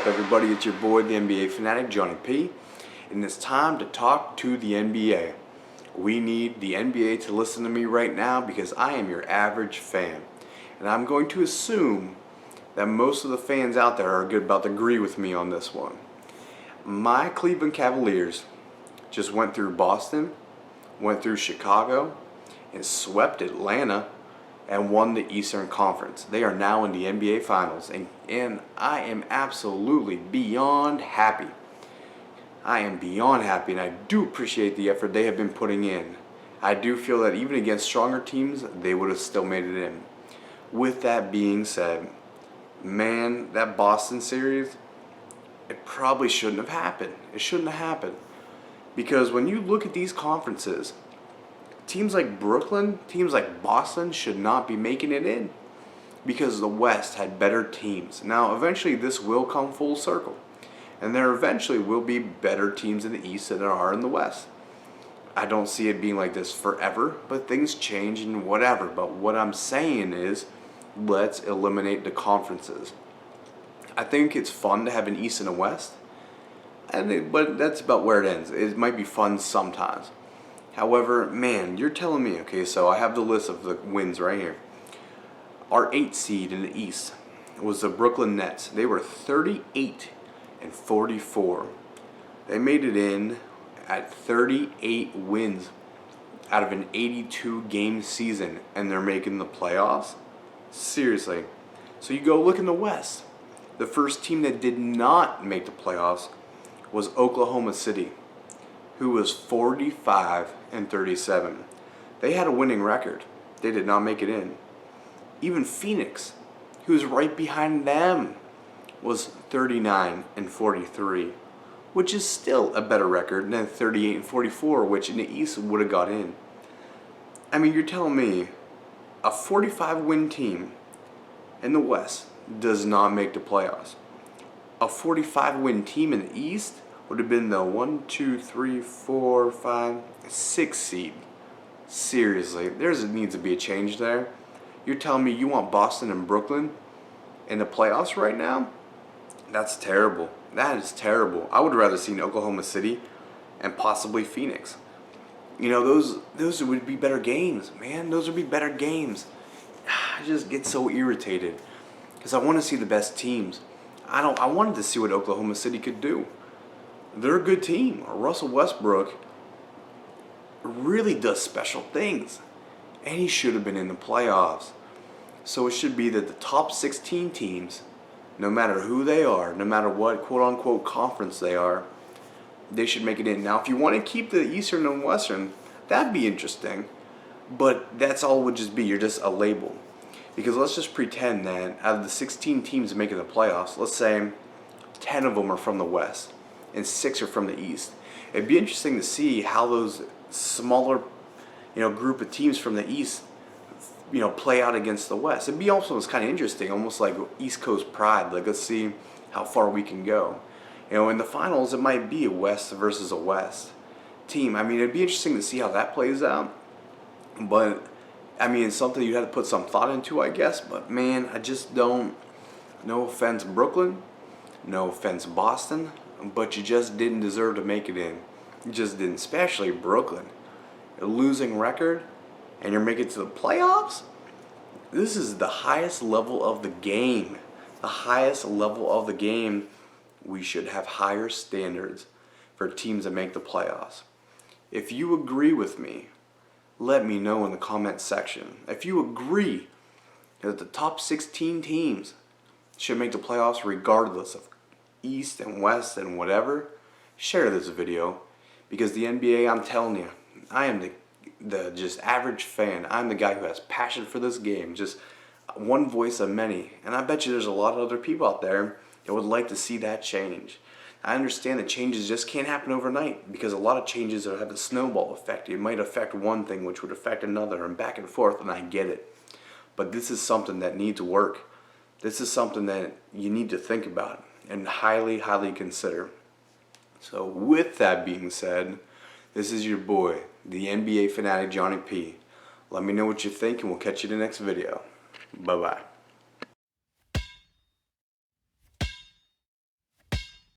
up, everybody? It's your boy, the NBA fanatic, Johnny P. And it's time to talk to the NBA. We need the NBA to listen to me right now because I am your average fan. And I'm going to assume that most of the fans out there are about to agree with me on this one. My Cleveland Cavaliers just went through Boston, went through Chicago, and swept Atlanta and won the Eastern Conference. They are now in the NBA Finals, and I am absolutely beyond happy. I am beyond happy, and I do appreciate the effort they have been putting in. I do feel that even against stronger teams, they would have still made it in. With that being said, man, that Boston series, it probably shouldn't have happened. It shouldn't have happened. Because when you look at these conferences, teams like Brooklyn, teams like Boston should not be making it in because the West had better teams. Now, eventually this will come full circle, and there eventually will be better teams in the East than there are in the West. I don't see it being like this forever, but things change and whatever. But what I'm saying is, let's eliminate the conferences. I think it's fun to have an East and a West, but that's about where it ends. It might be fun sometimes. However, man, you're telling me, okay, so I have the list of the wins right here. Our 8th seed in the East was the Brooklyn Nets. They were 38-44. They made it in at 38 wins out of an 82-game season, and they're making the playoffs? Seriously. So you go look in the West. The first team that did not make the playoffs was Oklahoma City, who was 45-37. They had a winning record. They did not make it in. Even Phoenix, who's right behind them, was 39-43, which is still a better record than 38-44, which in the East would have got in. I mean, you're telling me a 45-win team in the West does not make the playoffs. A 45-win team in the East would have been the 6th seed. Seriously, there needs to be a change there. You're telling me you want Boston and Brooklyn in the playoffs right now? That's terrible. That is terrible. I would rather see Oklahoma City and possibly Phoenix. You know, those would be better games, man. Those would be better games. I just get so irritated because I want to see the best teams. I wanted to see what Oklahoma City could do. They're a good team. Russell Westbrook really does special things, and he should have been in the playoffs. So it should be that the top 16 teams, no matter who they are, no matter what quote-unquote conference they are, they should make it in. Now, if you want to keep the Eastern and Western, that'd be interesting, but that's all it would just be. You're just a label. Because let's just pretend that out of the 16 teams making the playoffs, let's say 10 of them are from the West and 6 are from the East. It'd be interesting to see how those smaller, group of teams from the East, play out against the West. It'd be also kind of interesting, almost like East Coast pride. Like, let's see how far we can go. In the finals, it might be a West versus a West team. I mean, it'd be interesting to see how that plays out. But I mean, it's something you had to put some thought into, I guess. But man, I just don't. No offense, Brooklyn. No offense, Boston. But you just didn't deserve to make it in. You just didn't, especially Brooklyn. A losing record, and you're making it to the playoffs? This is the highest level of the game. The highest level of the game. We should have higher standards for teams that make the playoffs. If you agree with me, let me know in the comments section. If you agree that the top 16 teams should make the playoffs regardless of East and West and whatever, share this video, because the NBA, I'm telling you, I am the just average fan. I'm the guy who has passion for this game, just one voice of many. And I bet you there's a lot of other people out there that would like to see that change. I understand that changes just can't happen overnight, because a lot of changes have a snowball effect. It might affect one thing, which would affect another, and back and forth, and I get it. But this is something that needs work. This is something that you need to think about and highly, highly consider. So with that being said, this is your boy, the NBA fanatic, Johnny P. Let me know what you think, and we'll catch you in the next video. Bye-bye.